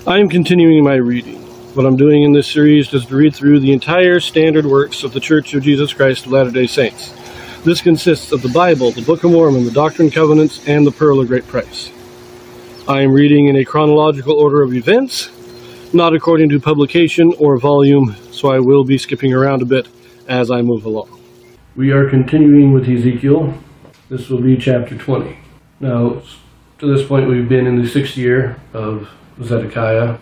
I am continuing my reading. What I'm doing in this series is to read through the entire standard works of the Church of Jesus Christ of Latter-day Saints. This consists of the Bible, the Book of Mormon, the Doctrine and Covenants, and the Pearl of Great Price. I am reading in a chronological order of events, not according to publication or volume, so I will be skipping around a bit as I move along. We are continuing with Ezekiel. This will be chapter 20. Now, to this point we've been in the 6th year of Zedekiah.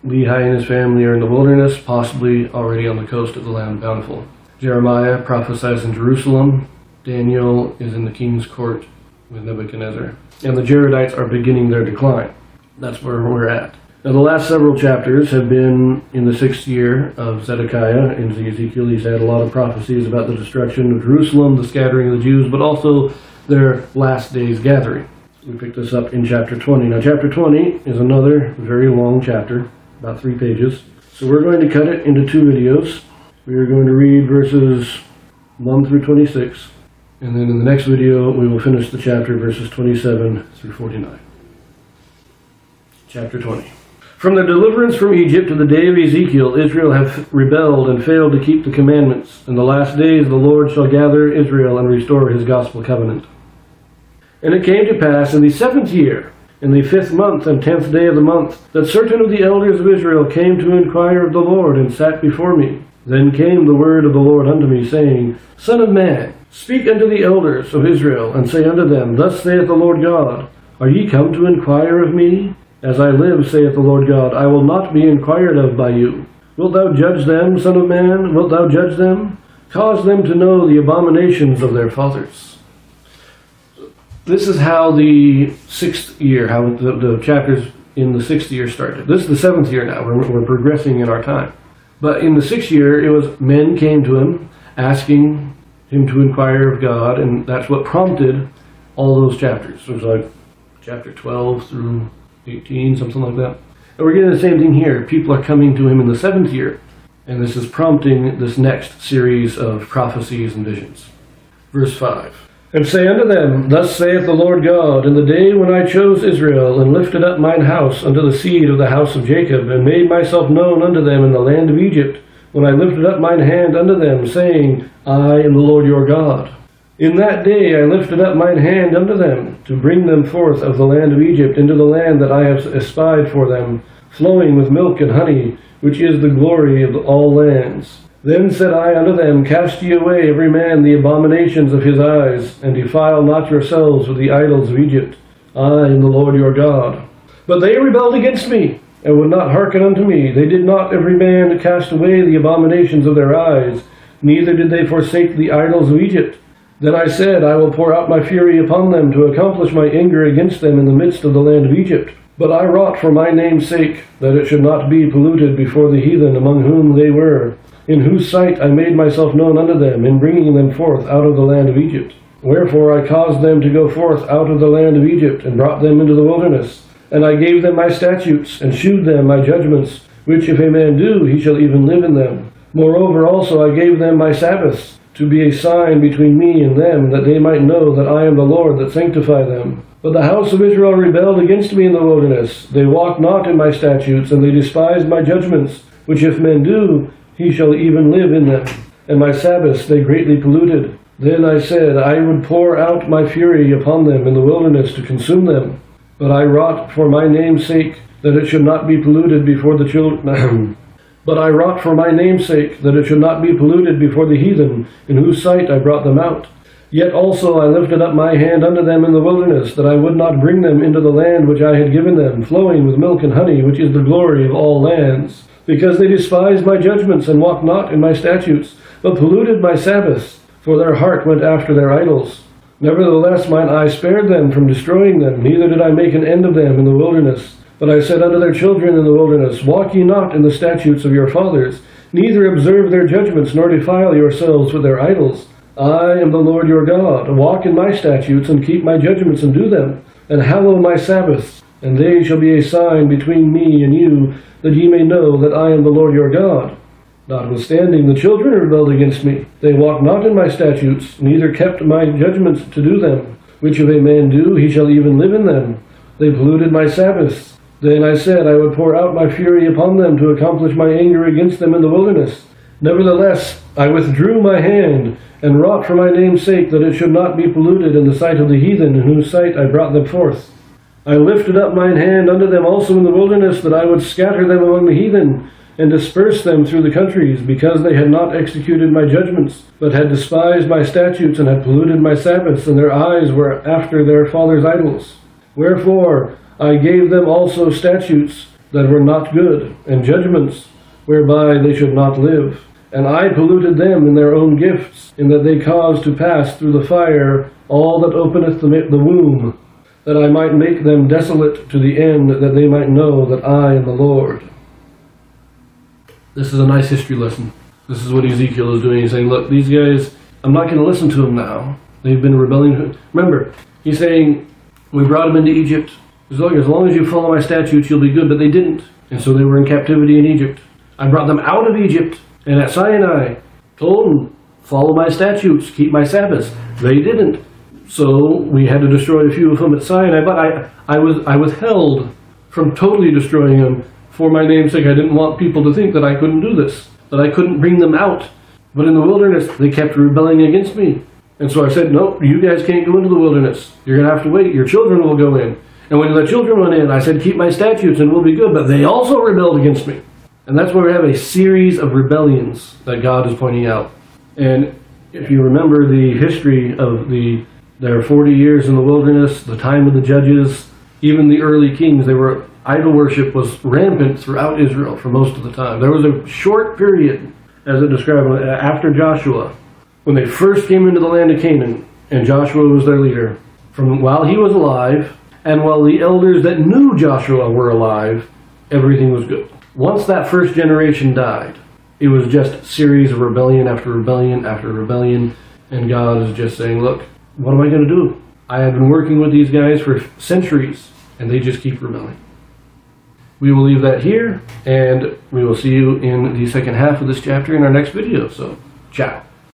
Lehi and his family are in the wilderness, possibly already on the coast of the land of Bountiful. Jeremiah prophesies in Jerusalem. Daniel is in the king's court with Nebuchadnezzar. And the Jaredites are beginning their decline. That's where we're at. Now, the last several chapters have been in the 6th year of Zedekiah. In Ezekiel, he's had a lot of prophecies about the destruction of Jerusalem, the scattering of the Jews, but also their last days gathering. We pick this up in chapter 20. Now, chapter 20 is another very long chapter, about 3 pages. So we're going to cut it into 2 videos. We are going to read verses 1 through 26. And then in the next video, we will finish the chapter, verses 27 through 49. Chapter 20. From the deliverance from Egypt to the day of Ezekiel, Israel hath rebelled and failed to keep the commandments. In the last days the Lord shall gather Israel and restore his gospel covenant. And it came to pass in the 7th year, in the 5th month and 10th day of the month, that certain of the elders of Israel came to inquire of the Lord, and sat before me. Then came the word of the Lord unto me, saying, Son of man, speak unto the elders of Israel, and say unto them, Thus saith the Lord God, Are ye come to inquire of me? As I live, saith the Lord God, I will not be inquired of by you. Wilt thou judge them, Son of man? Wilt thou judge them? Cause them to know the abominations of their fathers. This is how the 6th year, how the chapters in the 6th year started. This is the 7th year now. We're progressing in our time. But in the 6th year, it was men came to him, asking him to inquire of God, and that's what prompted all those chapters. It was like chapter 12 through 18, something like that. And we're getting the same thing here. People are coming to him in the 7th year, and this is prompting this next series of prophecies and visions. Verse 5. And say unto them, Thus saith the Lord God, In the day when I chose Israel, and lifted up mine house unto the seed of the house of Jacob, and made myself known unto them in the land of Egypt, when I lifted up mine hand unto them, saying, I am the Lord your God. In that day I lifted up mine hand unto them, to bring them forth of the land of Egypt into the land that I have espied for them, flowing with milk and honey, which is the glory of all lands. Then said I unto them, Cast ye away every man the abominations of his eyes, and defile not yourselves with the idols of Egypt. I am the Lord your God. But they rebelled against me, and would not hearken unto me. They did not every man cast away the abominations of their eyes, neither did they forsake the idols of Egypt. Then I said, I will pour out my fury upon them, to accomplish my anger against them in the midst of the land of Egypt. But I wrought for my name's sake, that it should not be polluted before the heathen among whom they were, in whose sight I made myself known unto them, in bringing them forth out of the land of Egypt. Wherefore I caused them to go forth out of the land of Egypt, and brought them into the wilderness. And I gave them my statutes, and shewed them my judgments, which if a man do, he shall even live in them. Moreover also I gave them my Sabbaths, to be a sign between me and them, that they might know that I am the Lord that sanctify them. But the house of Israel rebelled against me in the wilderness. They walked not in my statutes, and they despised my judgments, which if men do, he shall even live in them. And my Sabbaths they greatly polluted. Then I said, I would pour out my fury upon them in the wilderness to consume them. But I wrought for my name's sake, that it should not be polluted before the children. But I wrought for my name's sake, that it should not be polluted before the heathen, in whose sight I brought them out. Yet also I lifted up my hand unto them in the wilderness, that I would not bring them into the land which I had given them, flowing with milk and honey, which is the glory of all lands. Because they despised my judgments, and walked not in my statutes, but polluted my Sabbaths, for their heart went after their idols. Nevertheless mine eye spared them from destroying them, neither did I make an end of them in the wilderness. But I said unto their children in the wilderness, Walk ye not in the statutes of your fathers, neither observe their judgments, nor defile yourselves with their idols. I am the Lord your God. Walk in my statutes, and keep my judgments, and do them, and hallow my Sabbaths. And they shall be a sign between me and you, that ye may know that I am the Lord your God. Notwithstanding, the children rebelled against me. They walked not in my statutes, neither kept my judgments to do them. Which if a man do, he shall even live in them. They polluted my Sabbaths. Then I said I would pour out my fury upon them to accomplish my anger against them in the wilderness. Nevertheless, I withdrew my hand, and wrought for my name's sake that it should not be polluted in the sight of the heathen, in whose sight I brought them forth. I lifted up mine hand unto them also in the wilderness, that I would scatter them among the heathen, and disperse them through the countries, because they had not executed my judgments, but had despised my statutes, and had polluted my Sabbaths, and their eyes were after their fathers' idols. Wherefore I gave them also statutes that were not good, and judgments whereby they should not live. And I polluted them in their own gifts, in that they caused to pass through the fire all that openeth the womb, that I might make them desolate to the end, that they might know that I am the Lord. This is a nice history lesson. This is what Ezekiel is doing. He's saying, look, these guys, I'm not going to listen to them now. They've been rebelling. Remember, he's saying, we brought them into Egypt. As long as you follow my statutes, you'll be good. But they didn't. And so they were in captivity in Egypt. I brought them out of Egypt. And at Sinai, told them, follow my statutes, keep my Sabbaths. They didn't. So we had to destroy a few of them at Sinai. But I withheld from totally destroying them for my name's sake. I didn't want people to think that I couldn't do this, that I couldn't bring them out. But in the wilderness, they kept rebelling against me. And so I said, no, you guys can't go into the wilderness. You're going to have to wait. Your children will go in. And when the children went in, I said, keep my statutes and we'll be good. But they also rebelled against me. And that's why we have a series of rebellions that God is pointing out. And if you remember the history of their 40 years in the wilderness, the time of the judges, even the early kings, idol worship was rampant throughout Israel for most of the time. There was a short period, as it described, after Joshua, when they first came into the land of Canaan, and Joshua was their leader. From while he was alive, and while the elders that knew Joshua were alive, everything was good. Once that first generation died, it was just a series of rebellion after rebellion after rebellion, and God is just saying, look, what am I going to do? I have been working with these guys for centuries, and they just keep rebelling. We will leave that here, and we will see you in the second half of this chapter in our next video. So, ciao.